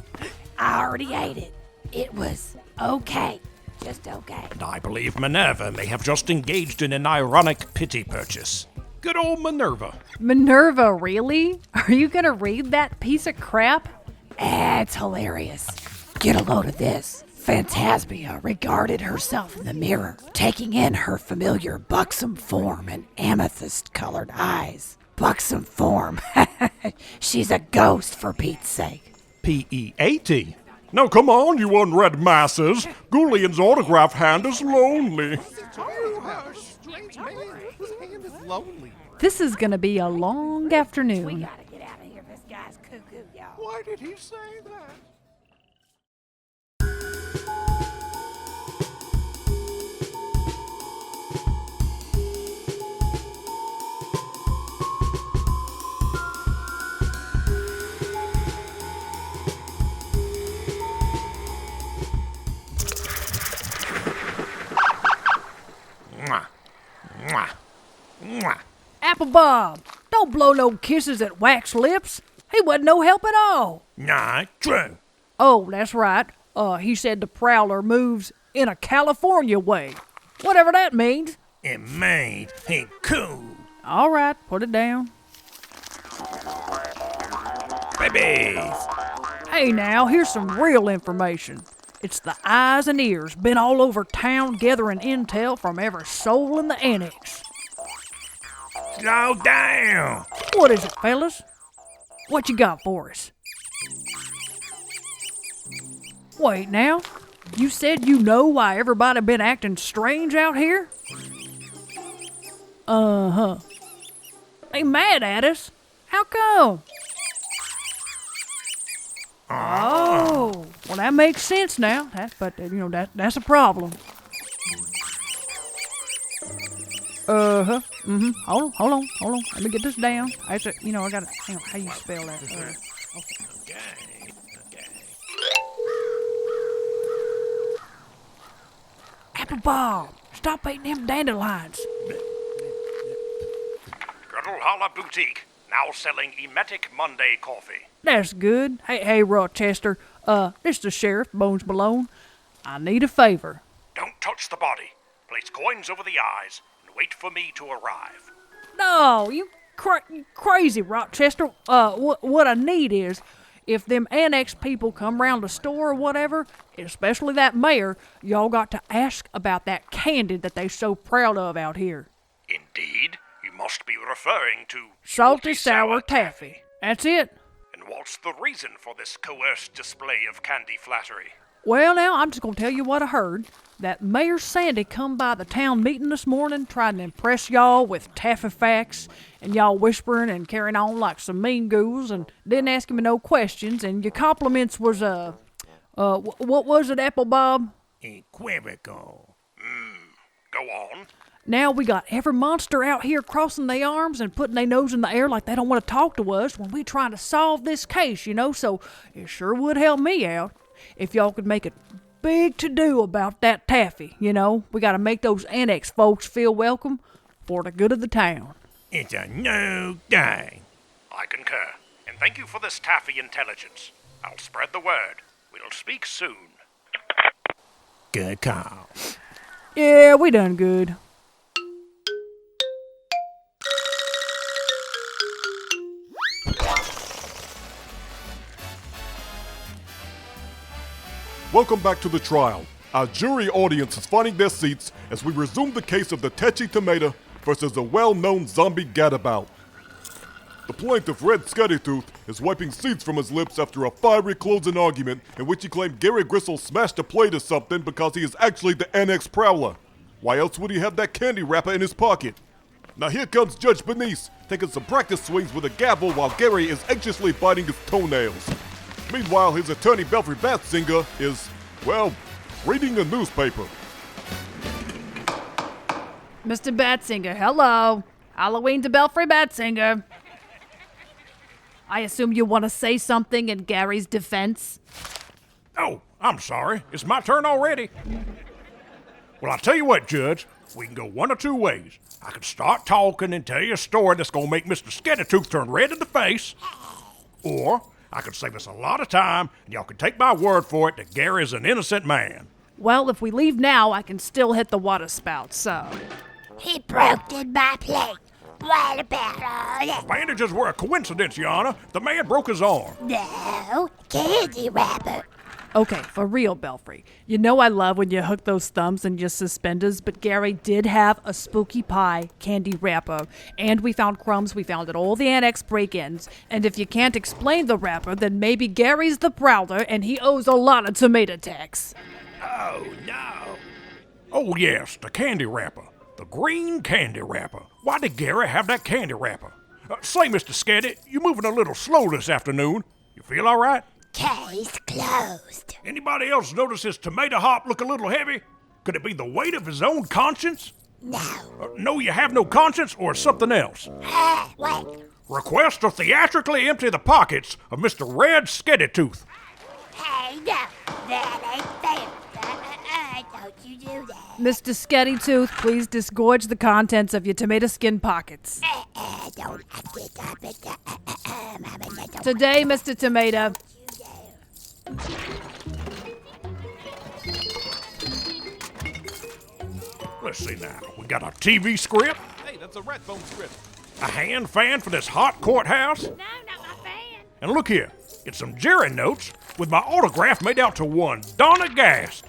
I already ate it. It was okay. Just okay. And I believe Minerva may have just engaged in an ironic pity purchase. Good old Minerva. Minerva, really? Are you going to read that piece of crap? It's hilarious. Get a load of this. Phantasmia regarded herself in the mirror, taking in her familiar buxom form and amethyst-colored eyes. Buxom form. She's a ghost, for Pete's sake. P-E-A-T. Now come on, you unread masses. Ghoulian's autograph hand is lonely. Strange man, his hand is lonely. This is gonna be a long afternoon. Gotta get out of here. This guy's cuckoo, y'all. Why did he say that? Mwah. Mwah. Mwah. Applebob, don't blow no kisses at Wax Lips. He wasn't no help at all. Nah, true. Oh, that's right. He said the Prowler moves in a California way. Whatever that means. It made he cool. All right, put it down. Babies. Hey now, here's some real information. It's the eyes and ears been all over town gathering intel from every soul in the Annex. Slow down. What is it, fellas? What you got for us? Wait now, you said you know why everybody been acting strange out here? Uh-huh. They mad at us? How come? Oh, well that makes sense now. That's a problem. Uh-huh. Mm-hmm. Hold on. Let me get this down. I gotta, hang on, how you spell that? Okay. Applebob, stop eating them dandelions. Curdle Holler Boutique, now selling Emetic Monday coffee. That's good. Hey, Rochester. This the Sheriff, Bones Malone. I need a favor. Don't touch the body. Place coins over the eyes and wait for me to arrive. No, you crazy, Rochester. What I need is, if them Annex people come round the store or whatever, especially that mayor, y'all got to ask about that candy that they so proud of out here. Indeed, you must be referring to Salty Sour Taffy. That's it. And what's the reason for this coerced display of candy flattery? Well, now, I'm just going to tell you what I heard. That Mayor Sandy come by the town meeting this morning trying to impress y'all with taffy facts, and y'all whispering and carrying on like some mean ghouls, and didn't ask him no questions, and your compliments was, what was it, Applebob? Equivocal. Go on. Now we got every monster out here crossing their arms and putting their nose in the air like they don't want to talk to us when we trying to solve this case, so it sure would help me out if y'all could make a big to-do about that taffy, We got to make those Annex folks feel welcome for the good of the town. It's a no day. I concur, and thank you for this taffy intelligence. I'll spread the word. We'll speak soon. Good call. Yeah, we done good. Welcome back to the trial. Our jury audience is finding their seats as we resume the case of the Tetchy Tomato versus a well-known zombie gadabout. The plaintiff, Red Scuddytooth, is wiping seeds from his lips after a fiery closing argument in which he claimed Gary Gristle smashed a plate or something because he is actually the Annex Prowler. Why else would he have that candy wrapper in his pocket? Now here comes Judge Bernice, taking some practice swings with a gavel while Gary is anxiously biting his toenails. Meanwhile, his attorney Belfry Batsinger is, reading a newspaper. Mr. Batsinger, hello. Halloween to Belfry Batsinger. I assume you want to say something in Gary's defense? Oh, I'm sorry. It's my turn already. Well, I'll tell you what, Judge. We can go one of two ways. I can start talking and tell you a story that's going to make Mr. Scattertooth turn red in the face. Or I could save us a lot of time, and y'all can take my word for it that Gary's an innocent man. Well, if we leave now, I can still hit the water spout, so... He broke in my plate. What about all that? Bandages were a coincidence, Your Honor. The man broke his arm. No, candy wrapper. Okay, for real, Belfry. You know I love when you hook those thumbs in your suspenders, but Gary did have a spooky pie candy wrapper, and we found crumbs we found at all the annex break-ins. And if you can't explain the wrapper, then maybe Gary's the Prowler, and he owes a lot of tomato tax. Oh, no. Oh, yes, the candy wrapper. The green candy wrapper. Why did Gary have that candy wrapper? Say, Mr. Cadet, you moving a little slow this afternoon. You feel all right? Case closed. Anybody else notice his tomato hop look a little heavy? Could it be the weight of his own conscience? No. No, you have no conscience, or something else? Wait. Request to theatrically empty the pockets of Mr. Red Skeddy-Tooth. Hey, no. That ain't fair. Don't you do that. Mr. Skeddy-Tooth, please disgorge the contents of your tomato skin pockets. Don't. Today, Mr. Tomato. Let's see now. We got a TV script, Hey, that's a rat bone script. a hand fan for this hot courthouse. No, not my fan. And look here, it's some Jerry notes with my autograph made out to one Donna Gast.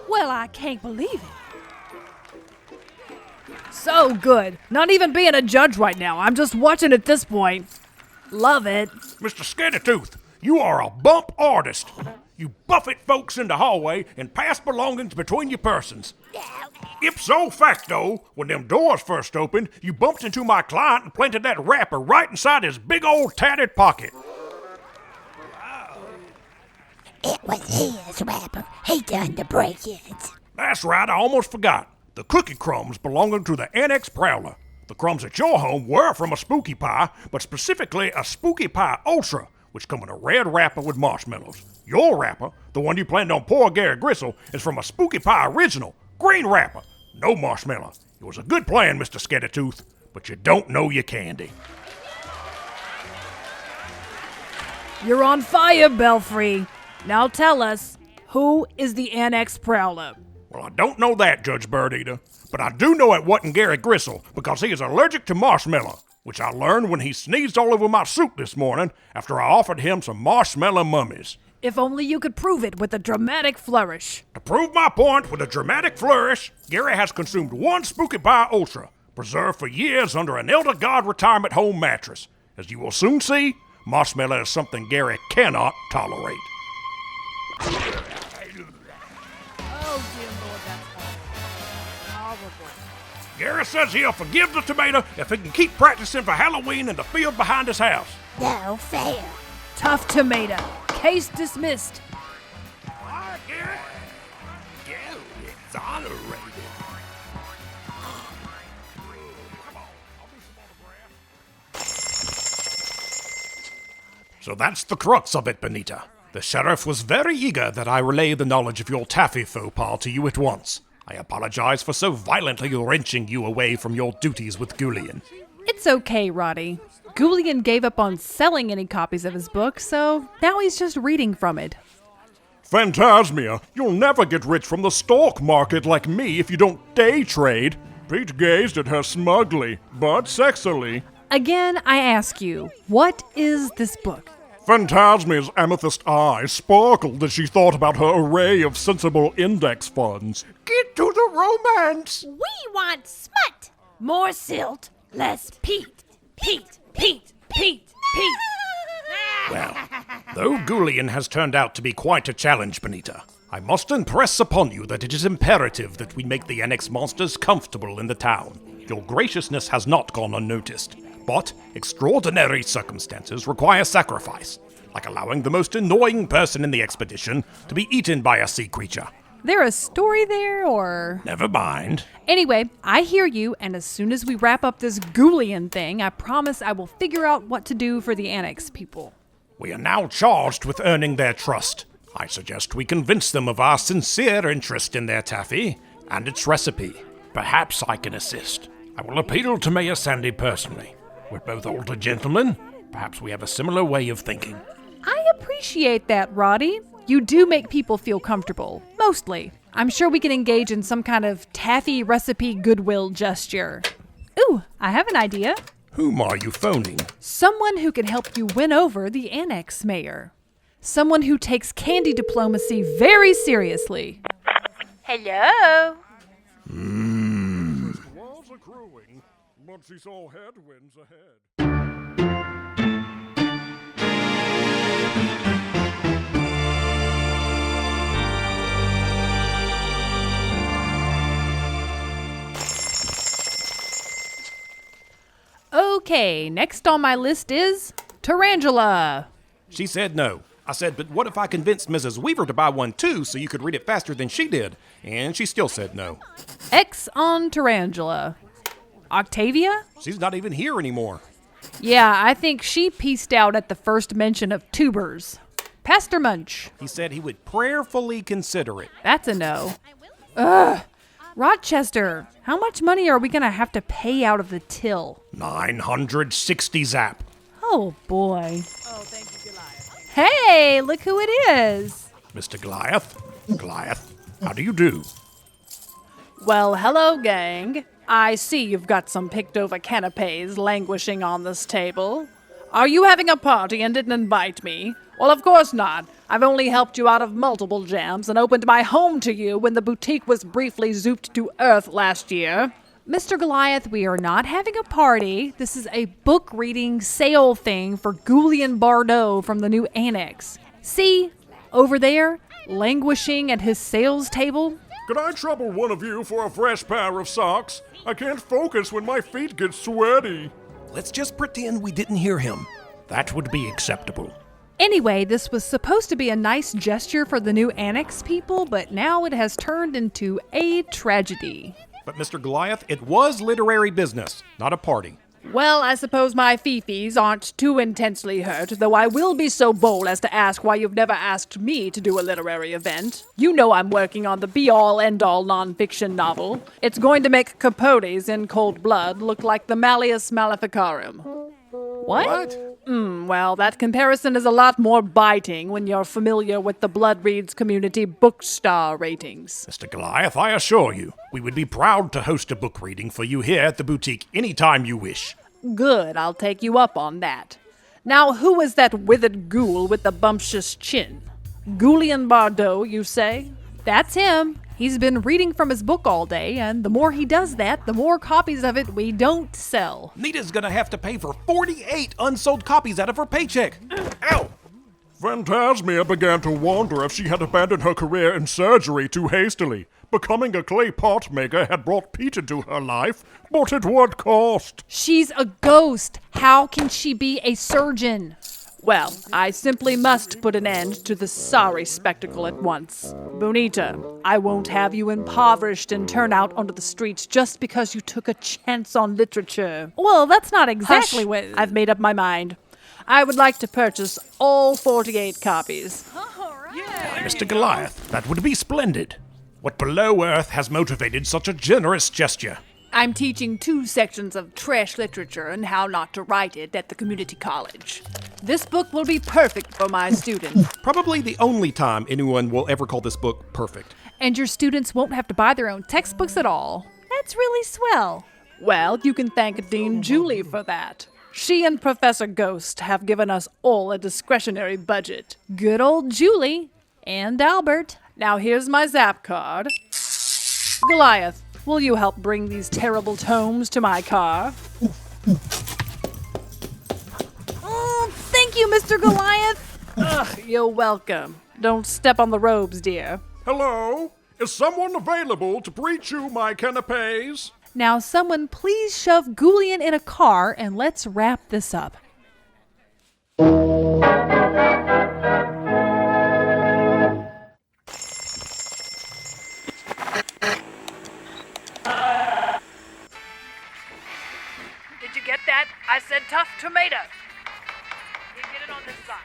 Well, I can't believe it. So good. Not even being a judge right now. I'm just watching at this point. Love it. Mr. Skeddy-Tooth, you are a bump artist. You buffet folks in the hallway and pass belongings between your persons. Ipso facto, when them doors first opened, you bumped into my client and planted that wrapper right inside his big old tattered pocket. It was his wrapper. He done the break-ins. That's right, I almost forgot. The cookie crumbs belonging to the Annex Prowler. The crumbs at your home were from a spooky pie, but specifically a spooky pie ultra, which come in a red wrapper with marshmallows. Your wrapper, the one you planned on poor Gary Gristle, is from a spooky pie original, green wrapper, no marshmallow. It was a good plan, Mr. Skeddy-Tooth, but you don't know your candy. You're on fire, Belfry. Now tell us, who is the Annex Prowler? Well, I don't know that, Judge Bird-Eater, but I do know it wasn't Gary Gristle because he is allergic to marshmallow, which I learned when he sneezed all over my suit this morning after I offered him some marshmallow mummies. If only you could prove it with a dramatic flourish. To prove my point with a dramatic flourish, Gary has consumed one Spooky Pie Ultra, preserved for years under an Elder God retirement home mattress. As you will soon see, marshmallow is something Gary cannot tolerate. Oh, dear Lord, that's horrible. Gary says he'll forgive the tomato if he can keep practicing for Halloween in the field behind his house. No fair. Tough tomato. Case dismissed. Quiet, Gary. Gary, exonerated. Come on, I'll do some autographs. So that's the crux of it, Bonita. The sheriff was very eager that I relay the knowledge of your taffy faux pas to you at once. I apologize for so violently wrenching you away from your duties with Ghoulian. It's okay, Roddy. Ghoulian gave up on selling any copies of his book, so now he's just reading from it. Phantasmia, you'll never get rich from the stock market like me if you don't day trade. Pete gazed at her smugly, but sexily. Again, I ask you, what is this book? Phantasmia's amethyst eyes sparkled as she thought about her array of sensible index funds. Get to the romance! We want smut. More silt, less Pete. Pete. Well, though Ghoulian has turned out to be quite a challenge, Bonita, I must impress upon you that it is imperative that we make the Annex monsters comfortable in the town. Your graciousness has not gone unnoticed, but extraordinary circumstances require sacrifice, like allowing the most annoying person in the expedition to be eaten by a sea creature. There a story there, or...? Never mind. Anyway, I hear you, and as soon as we wrap up this Ghoulian thing, I promise I will figure out what to do for the Annex people. We are now charged with earning their trust. I suggest we convince them of our sincere interest in their taffy and its recipe. Perhaps I can assist. I will appeal to Mayor Sandy personally. We're both older gentlemen. Perhaps we have a similar way of thinking. I appreciate that, Roddy. You do make people feel comfortable. Mostly. I'm sure we can engage in some kind of taffy recipe goodwill gesture. Ooh, I have an idea. Whom are you phoning? Someone who can help you win over the Annex mayor. Someone who takes candy diplomacy very seriously. Hello? Walls are growing, but she saw headwinds ahead. Okay, next on my list is Tarantula. She said no. I said, but what if I convinced Mrs. Weaver to buy one too so you could read it faster than she did? And she still said no. X on Tarantula. Octavia? She's not even here anymore. Yeah, I think she pieced out at the first mention of tubers. Pastor Munch. He said he would prayerfully consider it. That's a no. Ugh. Rochester, how much money are we gonna have to pay out of the till? 960 zap. Oh boy. Oh, thank you, Goliath. Hey, look who it is. Mr. Goliath? Goliath, how do you do? Well, hello, gang. I see you've got some picked over canapes languishing on this table. Are you having a party and didn't invite me? Well, of course not. I've only helped you out of multiple jams and opened my home to you when the boutique was briefly zooped to earth last year. Mr. Goliath, we are not having a party. This is a book reading sale thing for Ghoulian Bardo from the new Annex. See, over there, languishing at his sales table? Could I trouble one of you for a fresh pair of socks? I can't focus when my feet get sweaty. Let's just pretend we didn't hear him. That would be acceptable. Anyway, this was supposed to be a nice gesture for the new Annex people, but now it has turned into a tragedy. But Mr. Goliath, it was literary business, not a party. Well, I suppose my fifis aren't too intensely hurt, though I will be so bold as to ask why you've never asked me to do a literary event. You know I'm working on the be-all, end-all nonfiction novel. It's going to make Capotes in Cold Blood look like the Malleus Maleficarum. What? Well, that comparison is a lot more biting when you're familiar with the Blood Reads community book star ratings. Mr. Goliath, I assure you, we would be proud to host a book reading for you here at the boutique anytime you wish. Good, I'll take you up on that. Now, who is that withered ghoul with the bumptious chin? Ghoulian Bardo, you say? That's him. He's been reading from his book all day, and the more he does that, the more copies of it we don't sell. Nita's gonna have to pay for 48 unsold copies out of her paycheck. Ow! Phantasmia began to wonder if she had abandoned her career in surgery too hastily. Becoming a clay pot maker had brought Pete into her life, but at what cost? She's a ghost. How can she be a surgeon? Well, I simply must put an end to the sorry spectacle at once. Bonita, I won't have you impoverished and turn out onto the streets just because you took a chance on literature. Well, that's not exactly what... I've made up my mind. I would like to purchase all 48 copies. Mr. Goliath, that would be splendid. What below earth has motivated such a generous gesture? I'm teaching 2 sections of trash literature and how not to write it at the community college. This book will be perfect for my students. Probably the only time anyone will ever call this book perfect. And your students won't have to buy their own textbooks at all. That's really swell. Well, you can thank Dean Julie for that. She and Professor Ghost have given us all a discretionary budget. Good old Julie and Albert. Now here's my Zap card. Goliath, will you help bring these terrible tomes to my car? Oh, thank you, Mr. Goliath. Ugh, you're welcome. Don't step on the robes, dear. Hello? Is someone available to breach you my canapes? Now, someone please shove Ghoulian in a car and let's wrap this up. Did you get that? I said tough tomato. You get it on this side.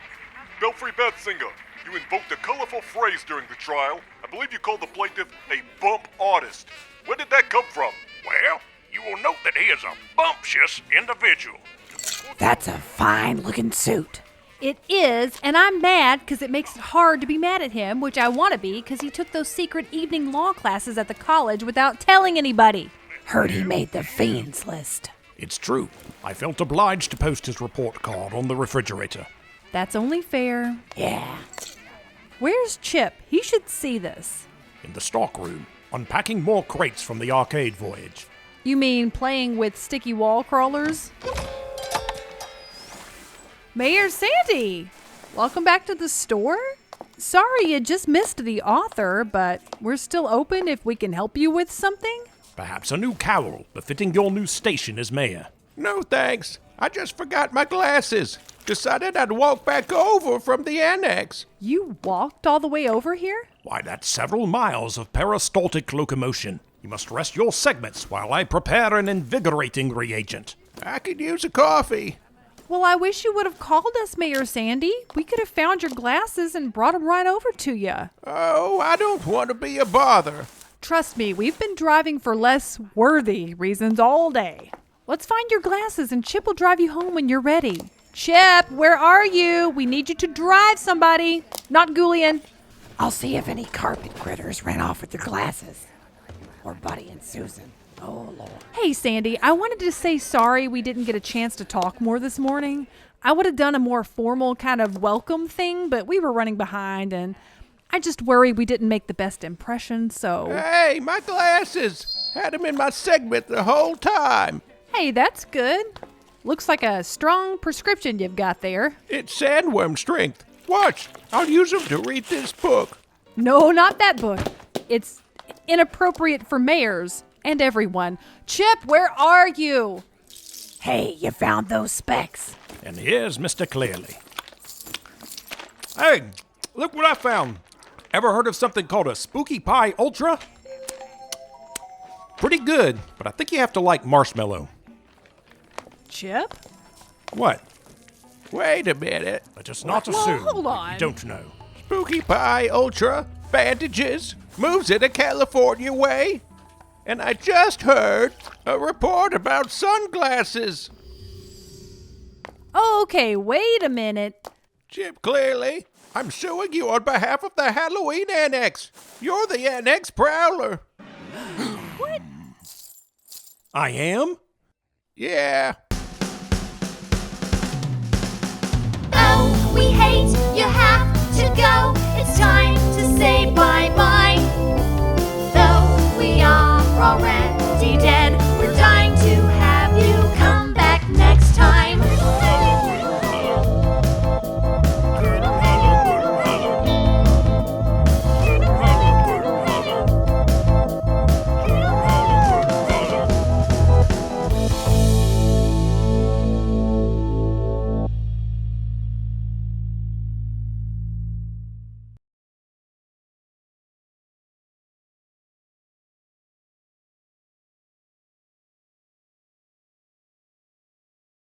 Belfry Batsinger, you invoked a colorful phrase during the trial. I believe you called the plaintiff a bump artist. Where did that come from? Well, you will note that he is a bumptious individual. That's a fine-looking suit. It is, and I'm mad because it makes it hard to be mad at him, which I want to be because he took those secret evening law classes at the college without telling anybody. Heard he made the fiends list. It's true. I felt obliged to post his report card on the refrigerator. That's only fair. Yeah. Where's Chip? He should see this. In the stockroom, unpacking more crates from the arcade voyage. You mean playing with sticky wall crawlers? Mayor Sandy! Welcome back to the store? Sorry you just missed the author, but we're still open if we can help you with something. Perhaps a new cowl befitting your new station as mayor. No thanks. I just forgot my glasses. Decided I'd walk back over from the annex. You walked all the way over here? Why, that's several miles of peristaltic locomotion. You must rest your segments while I prepare an invigorating reagent. I could use a coffee. Well, I wish you would have called us, Mayor Sandy. We could have found your glasses and brought them right over to you. Oh, I don't want to be a bother. Trust me, we've been driving for less worthy reasons all day. Let's find your glasses and Chip will drive you home when you're ready. Chip, where are you? We need you to drive somebody, not Ghoulian. I'll see if any carpet critters ran off with their glasses. Or Buddy and Susan. Oh, Lord. Hey, Sandy, I wanted to say sorry we didn't get a chance to talk more this morning. I would have done a more formal kind of welcome thing, but we were running behind, and I just worry we didn't make the best impression, so... Hey, my glasses! Had them in my segment the whole time. Hey, that's good. Looks like a strong prescription you've got there. It's sandworm strength. Watch, I'll use them to read this book. No, not that book. It's inappropriate for mayors and everyone. Chip, where are you? Hey, you found those specs? And here's Mr. Clearly. Hey, look what I found. Ever heard of something called a Spooky Pie Ultra? Pretty good, but I think you have to like marshmallow. Chip? What? Wait a minute. Let us not Well, assume hold that on. you don't know. Spooky Pie Ultra, bandages, moves in a California way. And I just heard a report about sunglasses. Oh, okay, wait a minute. Chip Clearly, I'm suing you on behalf of the Halloween Annex. You're the Annex Prowler. I am? Yeah,